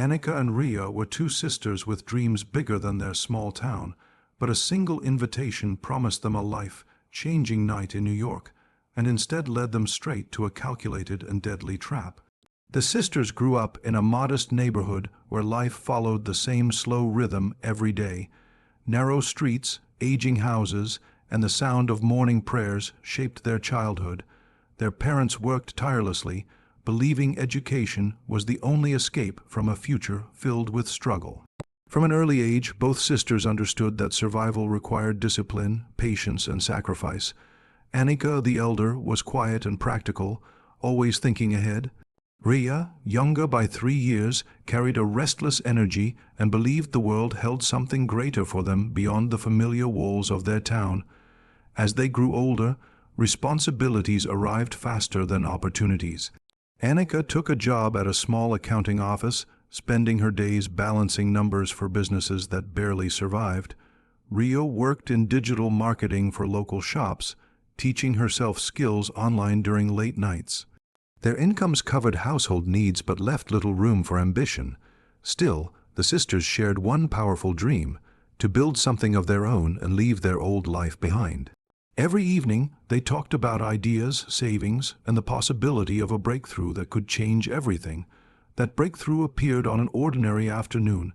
Annika and Ria were two sisters with dreams bigger than their small town, but a single invitation promised them a life-changing night in New York, and instead led them straight to a calculated and deadly trap. The sisters grew up in a modest neighborhood where life followed the same slow rhythm every day. Narrow streets, aging houses, and the sound of morning prayers shaped their childhood. Their parents worked tirelessly, believing education was the only escape from a future filled with struggle. From an early age, both sisters understood that survival required discipline, patience, and sacrifice. Annika, the elder, was quiet and practical, always thinking ahead. Ria, younger by 3 years, carried a restless energy and believed the world held something greater for them beyond the familiar walls of their town. As they grew older, responsibilities arrived faster than opportunities. Annika took a job at a small accounting office, spending her days balancing numbers for businesses that barely survived. Ria worked in digital marketing for local shops, teaching herself skills online during late nights. Their incomes covered household needs but left little room for ambition. Still, the sisters shared one powerful dream: to build something of their own and leave their old life behind. Every evening, they talked about ideas, savings, and the possibility of a breakthrough that could change everything. That breakthrough appeared on an ordinary afternoon.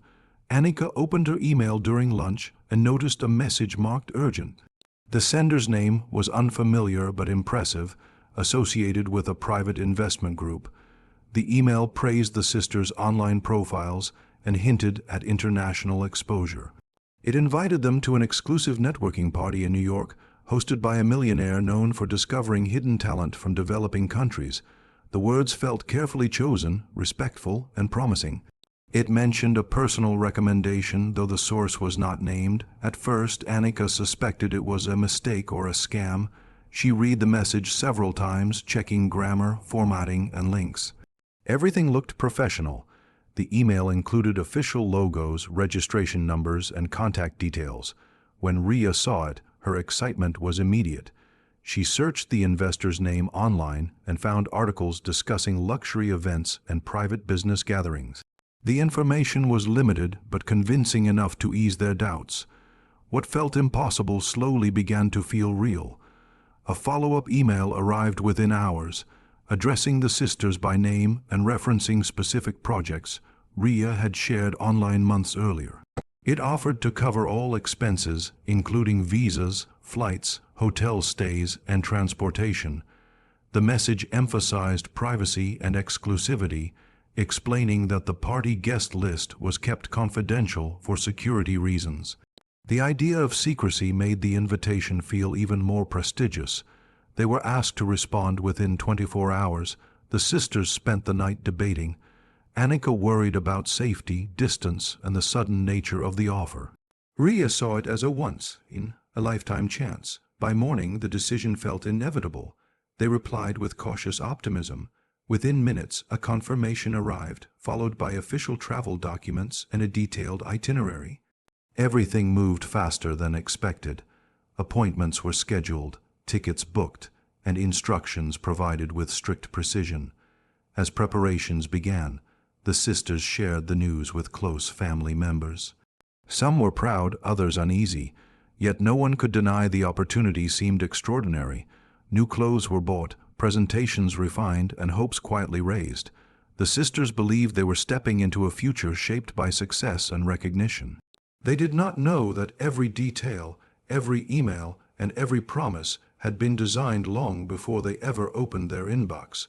Annika opened her email during lunch and noticed a message marked urgent. The sender's name was unfamiliar but impressive, associated with a private investment group. The email praised the sisters' online profiles and hinted at international exposure. It invited them to an exclusive networking party in New York, hosted by a millionaire known for discovering hidden talent from developing countries. The words felt carefully chosen, respectful, and promising. It mentioned a personal recommendation, though the source was not named. At first, Annika suspected it was a mistake or a scam. She read the message several times, checking grammar, formatting, and links. Everything looked professional. The email included official logos, registration numbers, and contact details. When Ria saw it, her excitement was immediate. She searched the investor's name online and found articles discussing luxury events and private business gatherings. The information was limited but convincing enough to ease their doubts. What felt impossible slowly began to feel real. A follow-up email arrived within hours, addressing the sisters by name and referencing specific projects Ria had shared online months earlier. It offered to cover all expenses, including visas, flights, hotel stays, and transportation. The message emphasized privacy and exclusivity, explaining that the party guest list was kept confidential for security reasons. The idea of secrecy made the invitation feel even more prestigious. They were asked to respond within 24 hours. The sisters spent the night debating. Annika worried about safety, distance, and the sudden nature of the offer. Ria saw it as a once-in-a-lifetime chance. By morning, the decision felt inevitable. They replied with cautious optimism. Within minutes, a confirmation arrived, followed by official travel documents and a detailed itinerary. Everything moved faster than expected. Appointments were scheduled, tickets booked, and instructions provided with strict precision. As preparations began, the sisters shared the news with close family members. Some were proud, others uneasy, yet no one could deny the opportunity seemed extraordinary. New clothes were bought, presentations refined, and hopes quietly raised. The sisters believed they were stepping into a future shaped by success and recognition. They did not know that every detail, every email, and every promise had been designed long before they ever opened their inbox,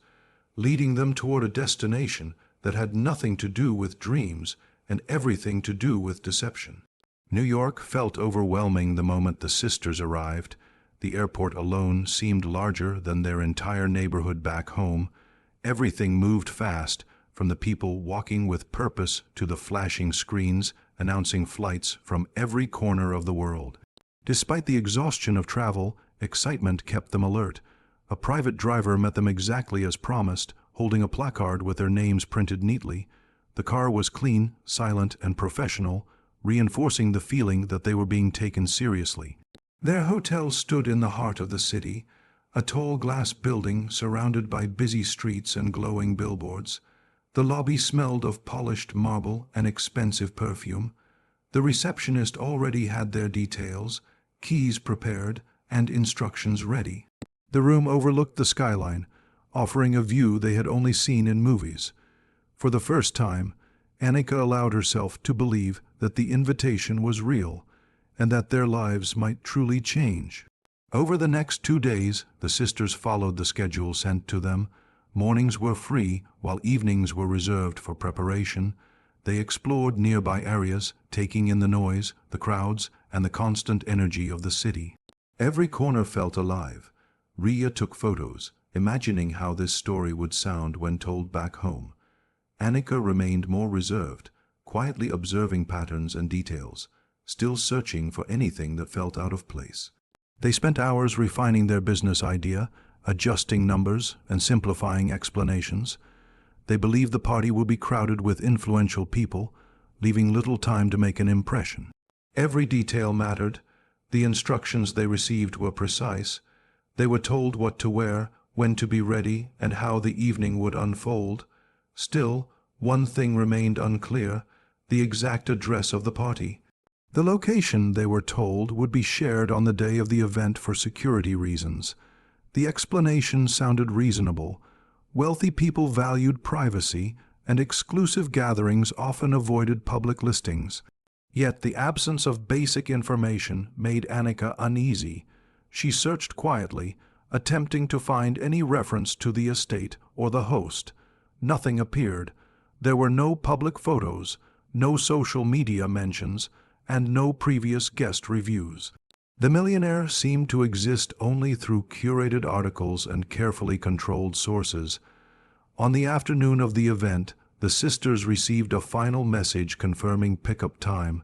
leading them toward a destination that had nothing to do with dreams and everything to do with deception. New York felt overwhelming the moment the sisters arrived. The airport alone seemed larger than their entire neighborhood back home. Everything moved fast, from the people walking with purpose to the flashing screens announcing flights from every corner of the world. Despite the exhaustion of travel, excitement kept them alert. A private driver met them exactly as promised, holding a placard with their names printed neatly. The car was clean, silent, and professional, reinforcing the feeling that they were being taken seriously. Their hotel stood in the heart of the city, a tall glass building surrounded by busy streets and glowing billboards. The lobby smelled of polished marble and expensive perfume. The receptionist already had their details, keys prepared, and instructions ready. The room overlooked the skyline, offering a view they had only seen in movies. For the first time, Annika allowed herself to believe that the invitation was real and that their lives might truly change. Over the next 2 days, the sisters followed the schedule sent to them. Mornings were free, while evenings were reserved for preparation. They explored nearby areas, taking in the noise, the crowds, and the constant energy of the city. Every corner felt alive. Ria took photos, imagining how this story would sound when told back home. Annika remained more reserved, quietly observing patterns and details, still searching for anything that felt out of place. They spent hours refining their business idea, adjusting numbers and simplifying explanations. They believed the party would be crowded with influential people, leaving little time to make an impression. Every detail mattered. The instructions they received were precise. They were told what to wear, when to be ready, and how the evening would unfold. Still, one thing remained unclear: the exact address of the party. The location, they were told, would be shared on the day of the event for security reasons. The explanation sounded reasonable. Wealthy people valued privacy, and exclusive gatherings often avoided public listings. Yet the absence of basic information made Annika uneasy. She searched quietly, attempting to find any reference to the estate or the host. Nothing appeared. There were no public photos, no social media mentions, and no previous guest reviews. The Millionaire seemed to exist only through curated articles and carefully controlled sources. On the afternoon of the event, the sisters received a final message confirming pickup time.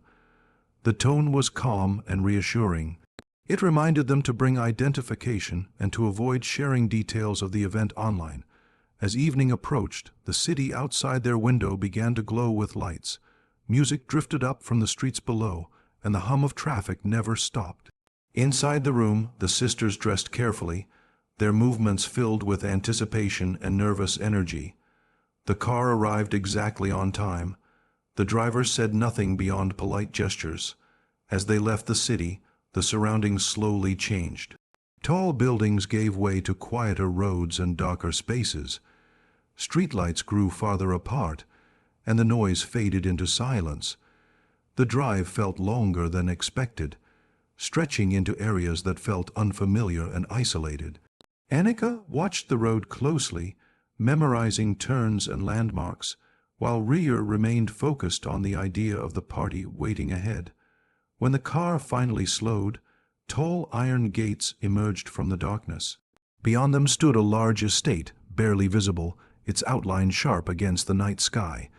The tone was calm and reassuring. It reminded them to bring identification and to avoid sharing details of the event online. As evening approached, the city outside their window began to glow with lights. Music drifted up from the streets below, and the hum of traffic never stopped. Inside the room, the sisters dressed carefully, their movements filled with anticipation and nervous energy. The car arrived exactly on time. The driver said nothing beyond polite gestures. As they left the city, the surroundings slowly changed. Tall buildings gave way to quieter roads and darker spaces. Streetlights grew farther apart, and the noise faded into silence. The drive felt longer than expected, stretching into areas that felt unfamiliar and isolated. Annika watched the road closely, memorizing turns and landmarks, while Ria remained focused on the idea of the party waiting ahead. When the car finally slowed, tall iron gates emerged from the darkness. Beyond them stood a large estate, barely visible, its outline sharp against the night sky.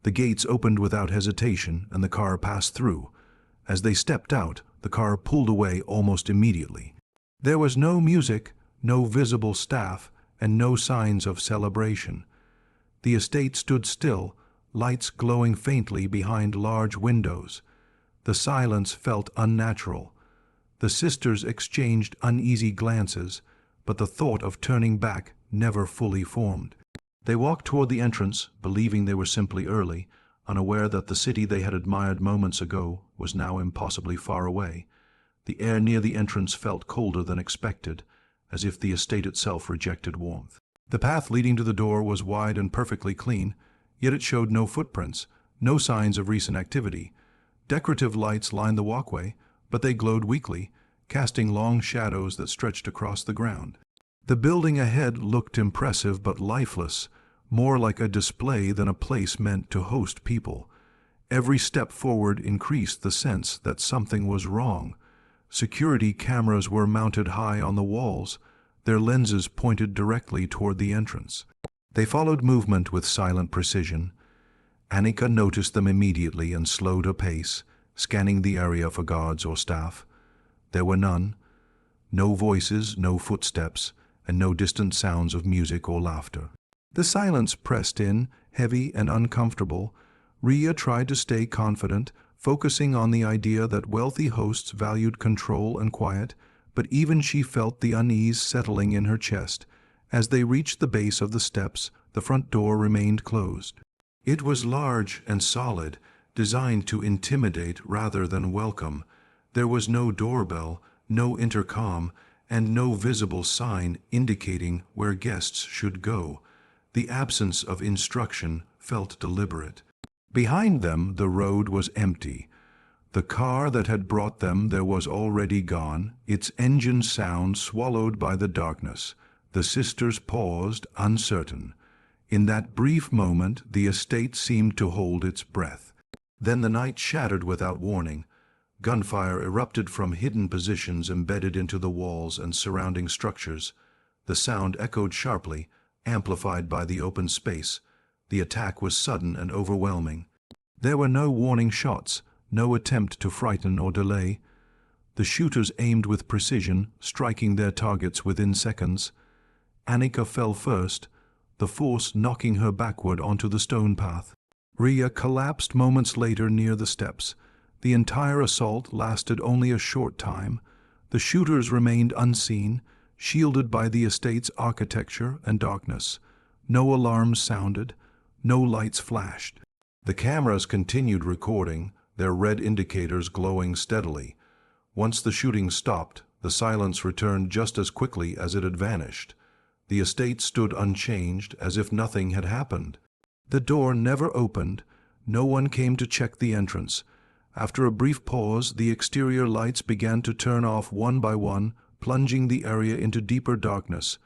The gates opened without hesitation, and the car passed through. As they stepped out, the car pulled away almost immediately. There was no music, no visible staff, and no signs of celebration. The estate stood still, lights glowing faintly behind large windows. The silence felt unnatural. The sisters exchanged uneasy glances, but the thought of turning back never fully formed. They walked toward the entrance, believing they were simply early, unaware that the city they had admired moments ago was now impossibly far away. The air near the entrance felt colder than expected, as if the estate itself rejected warmth. The path leading to the door was wide and perfectly clean, yet it showed no footprints, no signs of recent activity. Decorative lights lined the walkway, but they glowed weakly, casting long shadows that stretched across the ground. The building ahead looked impressive but lifeless, more like a display than a place meant to host people. Every step forward increased the sense that something was wrong. Security cameras were mounted high on the walls, their lenses pointed directly toward the entrance. They followed movement with silent precision. Annika noticed them immediately and slowed her pace, scanning the area for guards or staff. There were none. No voices, no footsteps, and no distant sounds of music or laughter. The silence pressed in, heavy and uncomfortable. Ria tried to stay confident, focusing on the idea that wealthy hosts valued control and quiet, but even she felt the unease settling in her chest. As they reached the base of the steps, The front door remained closed. It was large and solid, designed to intimidate rather than welcome. There was no doorbell, no intercom, and no visible sign indicating where guests should go. The absence of instruction felt deliberate. Behind them, the road was empty. The car that had brought them there was already gone, its engine sound swallowed by the darkness. The sisters paused, uncertain. In that brief moment, the estate seemed to hold its breath. Then the night shattered without warning. Gunfire erupted from hidden positions embedded into the walls and surrounding structures. The sound echoed sharply, amplified by the open space. The attack was sudden and overwhelming. There were no warning shots, no attempt to frighten or delay. The shooters aimed with precision, striking their targets within seconds. Annika fell first, the force knocking her backward onto the stone path. Ria collapsed moments later near the steps. The entire assault lasted only a short time. The shooters remained unseen, shielded by the estate's architecture and darkness. No alarms sounded, no lights flashed. The cameras continued recording, their red indicators glowing steadily. Once the shooting stopped, the silence returned just as quickly as it had vanished. The estate stood unchanged, as if nothing had happened. The door never opened. No one came to check the entrance. After a brief pause, the exterior lights began to turn off one by one, plunging the area into deeper darkness.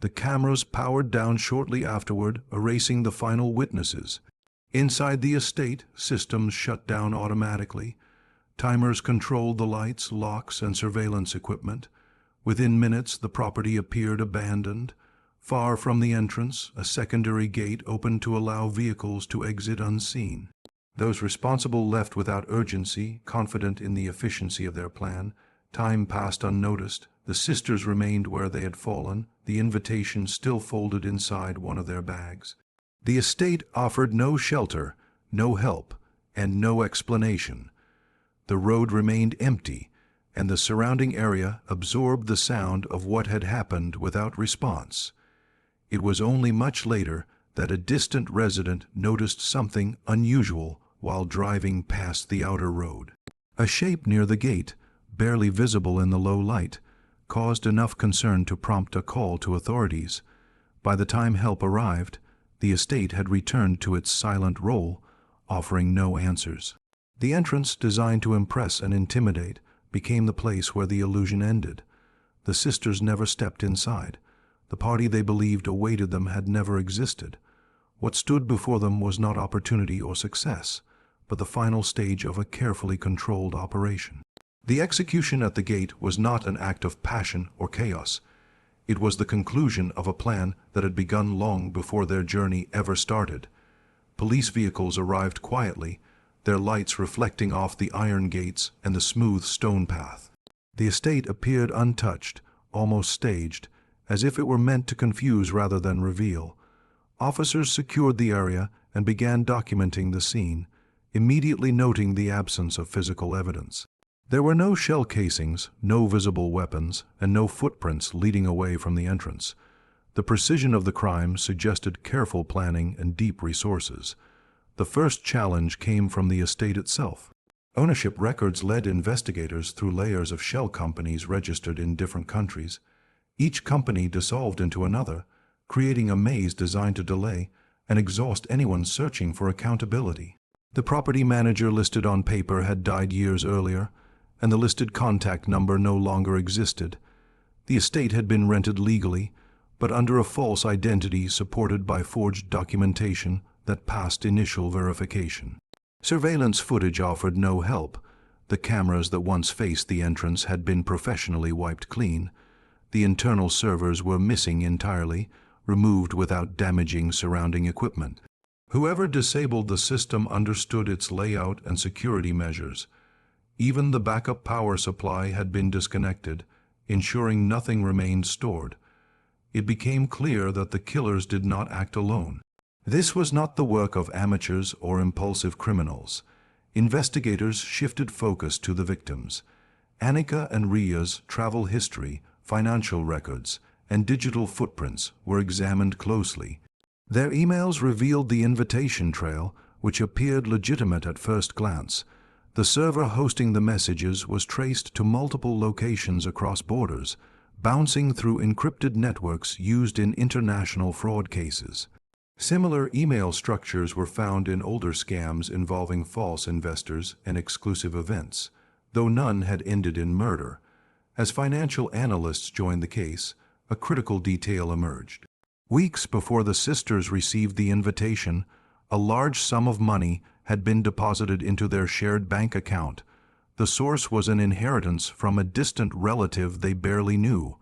The cameras powered down shortly afterward, erasing the final witnesses. Inside the estate, systems shut down automatically. Timers controlled the lights, locks, and surveillance equipment. Within minutes, the property appeared abandoned. Far from the entrance, a secondary gate opened to allow vehicles to exit unseen. Those responsible left without urgency, confident in the efficiency of their plan. Time passed unnoticed. The sisters remained where they had fallen, the invitation still folded inside one of their bags. The estate offered no shelter, no help, and no explanation. The road remained empty, and the surrounding area absorbed the sound of what had happened without response. It was only much later that a distant resident noticed something unusual while driving past the outer road. A shape near the gate, barely visible in the low light, caused enough concern to prompt a call to authorities. By the time help arrived, the estate had returned to its silent role, offering no answers. The entrance, designed to impress and intimidate, became the place where the illusion ended. The sisters never stepped inside. The party they believed awaited them had never existed. What stood before them was not opportunity or success, but the final stage of a carefully controlled operation. The execution at the gate was not an act of passion or chaos. It was the conclusion of a plan that had begun long before their journey ever started. Police vehicles arrived quietly, their lights reflecting off the iron gates and the smooth stone path. The estate appeared untouched, almost staged, as if it were meant to confuse rather than reveal. Officers secured the area and began documenting the scene, immediately noting the absence of physical evidence. There were no shell casings, no visible weapons, and no footprints leading away from the entrance. The precision of the crime suggested careful planning and deep resources. The first challenge came from the estate itself. Ownership records led investigators through layers of shell companies registered in different countries. Each company dissolved into another, creating a maze designed to delay and exhaust anyone searching for accountability. The property manager listed on paper had died years earlier, and the listed contact number no longer existed. The estate had been rented legally, but under a false identity supported by forged documentation that passed initial verification. Surveillance footage offered no help. The cameras that once faced the entrance had been professionally wiped clean. The internal servers were missing entirely, removed without damaging surrounding equipment. Whoever disabled the system understood its layout and security measures. Even the backup power supply had been disconnected, ensuring nothing remained stored. It became clear that the killers did not act alone. This was not the work of amateurs or impulsive criminals. Investigators shifted focus to the victims. Annika and Ria's travel history, financial records, and digital footprints were examined closely. Their emails revealed the invitation trail, which appeared legitimate at first glance. The server hosting the messages was traced to multiple locations across borders, bouncing through encrypted networks used in international fraud cases. Similar email structures were found in older scams involving false investors and exclusive events, though none had ended in murder. As financial analysts joined the case, a critical detail emerged. Weeks before the sisters received the invitation, a large sum of money had been deposited into their shared bank account. The source was an inheritance from a distant relative they barely knew.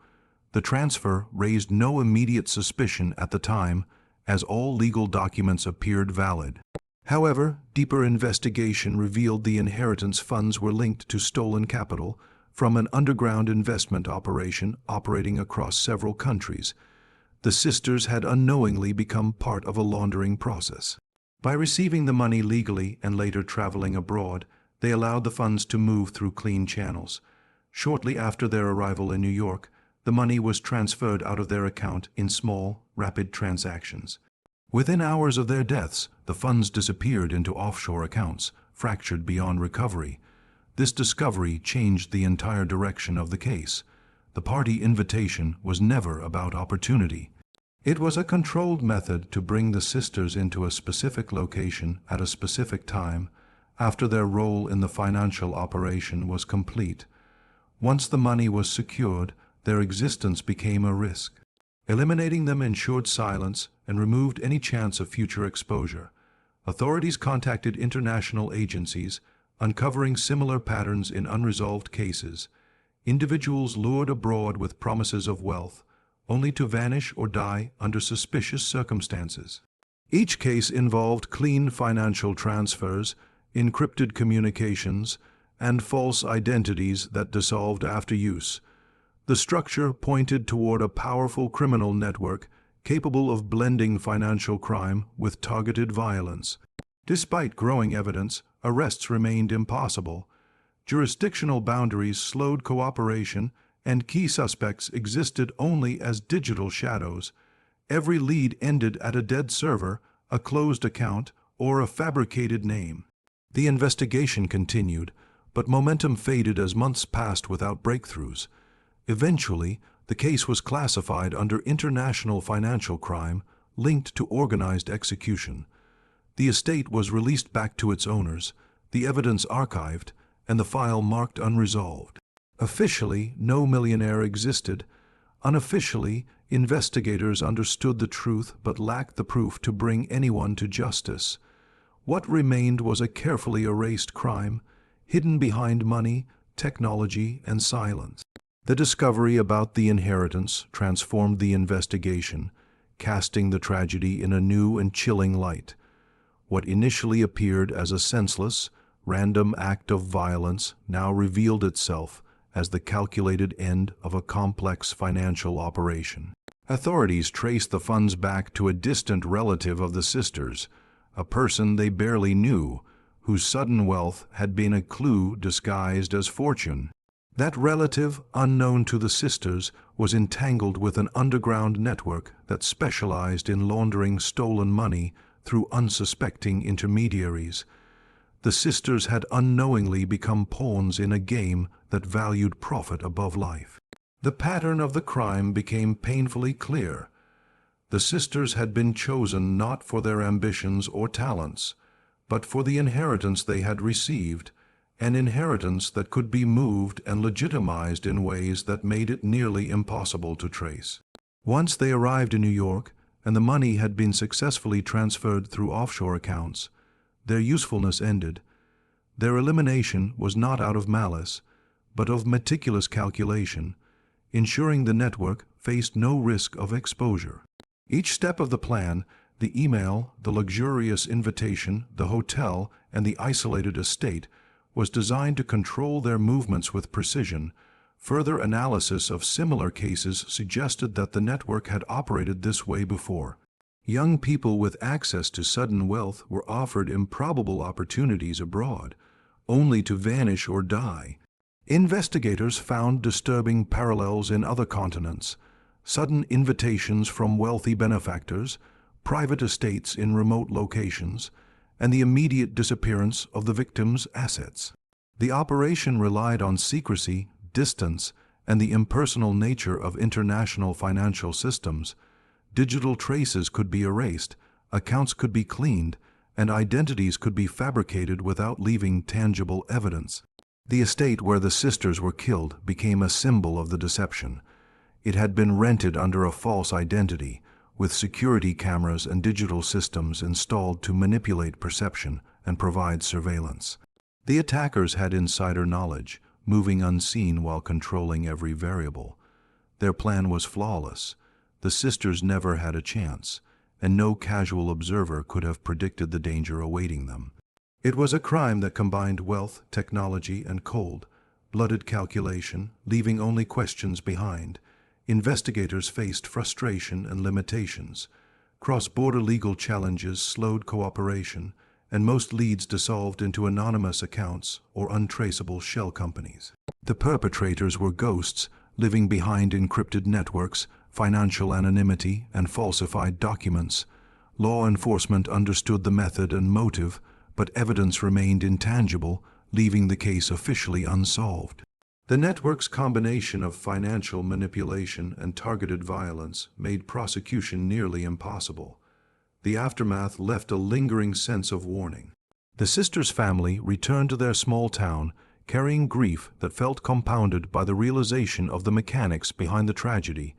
The transfer raised no immediate suspicion at the time, as all legal documents appeared valid. However, deeper investigation revealed the inheritance funds were linked to stolen capital from an underground investment operation operating across several countries. The sisters had unknowingly become part of a laundering process. By receiving the money legally and later traveling abroad, they allowed the funds to move through clean channels. Shortly after their arrival in New York, the money was transferred out of their account in small, rapid transactions. Within hours of their deaths, the funds disappeared into offshore accounts, fractured beyond recovery. This discovery changed the entire direction of the case. The party invitation was never about opportunity. It was a controlled method to bring the sisters into a specific location at a specific time after their role in the financial operation was complete. Once the money was secured, their existence became a risk. Eliminating them ensured silence and removed any chance of future exposure. Authorities contacted international agencies, uncovering similar patterns in unresolved cases. Individuals lured abroad with promises of wealth, only to vanish or die under suspicious circumstances. Each case involved clean financial transfers, encrypted communications, and false identities that dissolved after use. The structure pointed toward a powerful criminal network capable of blending financial crime with targeted violence. Despite growing evidence, arrests remained impossible. Jurisdictional boundaries slowed cooperation, and key suspects existed only as digital shadows. Every lead ended at a dead server, a closed account, or a fabricated name. The investigation continued, but momentum faded as months passed without breakthroughs. Eventually, the case was classified under international financial crime linked to organized execution. The estate was released back to its owners, the evidence archived, and the file marked unresolved. Officially, no millionaire existed. Unofficially, investigators understood the truth but lacked the proof to bring anyone to justice. What remained was a carefully erased crime, hidden behind money, technology, and silence. The discovery about the inheritance transformed the investigation, casting the tragedy in a new and chilling light. What initially appeared as a senseless, random act of violence now revealed itself as the calculated end of a complex financial operation. Authorities traced the funds back to a distant relative of the sisters, a person they barely knew, whose sudden wealth had been a clue disguised as fortune. That relative, unknown to the sisters, was entangled with an underground network that specialized in laundering stolen money through unsuspecting intermediaries. The sisters had unknowingly become pawns in a game that valued profit above life. The pattern of the crime became painfully clear. The sisters had been chosen not for their ambitions or talents, but for the inheritance they had received, an inheritance that could be moved and legitimized in ways that made it nearly impossible to trace. Once they arrived in New York, and the money had been successfully transferred through offshore accounts, their usefulness ended. Their elimination was not out of malice, but of meticulous calculation, ensuring the network faced no risk of exposure. Each step of the plan, the email, the luxurious invitation, the hotel, and the isolated estate, was designed to control their movements with precision. Further analysis of similar cases suggested that the network had operated this way before. Young people with access to sudden wealth were offered improbable opportunities abroad, only to vanish or die. Investigators found disturbing parallels in other continents: sudden invitations from wealthy benefactors, private estates in remote locations, and the immediate disappearance of the victim's assets. The operation relied on secrecy, distance, and the impersonal nature of international financial systems. Digital traces could be erased, accounts could be cleaned, and identities could be fabricated without leaving tangible evidence. The estate where the sisters were killed became a symbol of the deception. It had been rented under a false identity, with security cameras and digital systems installed to manipulate perception and provide surveillance. The attackers had insider knowledge, moving unseen while controlling every variable. Their plan was flawless. The sisters never had a chance, and no casual observer could have predicted the danger awaiting them. It was a crime that combined wealth, technology, and cold-blooded calculation, leaving only questions behind. Investigators faced frustration and limitations. Cross-border legal challenges slowed cooperation, and most leads dissolved into anonymous accounts or untraceable shell companies. The perpetrators were ghosts, living behind encrypted networks, financial anonymity, and falsified documents. Law enforcement understood the method and motive, but evidence remained intangible, leaving the case officially unsolved. The network's combination of financial manipulation and targeted violence made prosecution nearly impossible. The aftermath left a lingering sense of warning. The sisters' family returned to their small town, carrying grief that felt compounded by the realization of the mechanics behind the tragedy.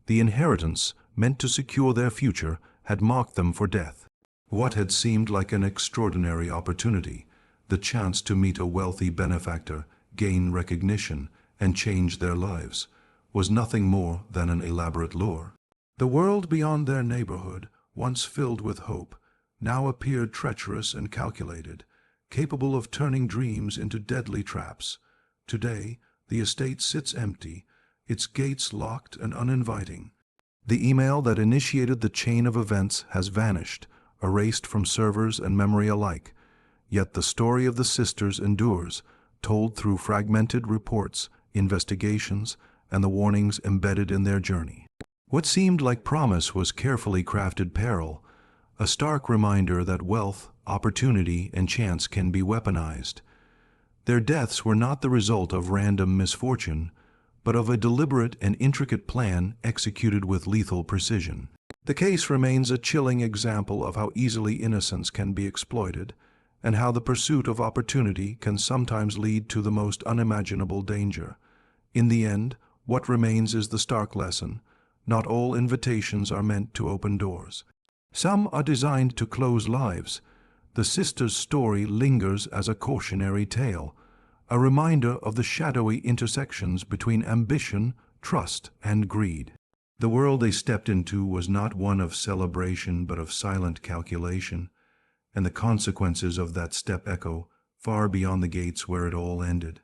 The inheritance, meant to secure their future, had marked them for death. What had seemed like an extraordinary opportunity, the chance to meet a wealthy benefactor, gain recognition, and change their lives, was nothing more than an elaborate lure. The world beyond their neighborhood, once filled with hope, now appeared treacherous and calculated, capable of turning dreams into deadly traps. Today, the estate sits empty, its gates locked and uninviting. The email that initiated the chain of events has vanished, erased from servers and memory alike. Yet the story of the sisters endures, told through fragmented reports, investigations, and the warnings embedded in their journey. What seemed like promise was carefully crafted peril, a stark reminder that wealth, opportunity, and chance can be weaponized. Their deaths were not the result of random misfortune, but of a deliberate and intricate plan executed with lethal precision. The case remains a chilling example of how easily innocence can be exploited, and how the pursuit of opportunity can sometimes lead to the most unimaginable danger. In the end, what remains is the stark lesson: not all invitations are meant to open doors. Some are designed to close lives. The sisters' story lingers as a cautionary tale, a reminder of the shadowy intersections between ambition, trust, and greed. The world they stepped into was not one of celebration but of silent calculation, and the consequences of that step echo far beyond the gates where it all ended.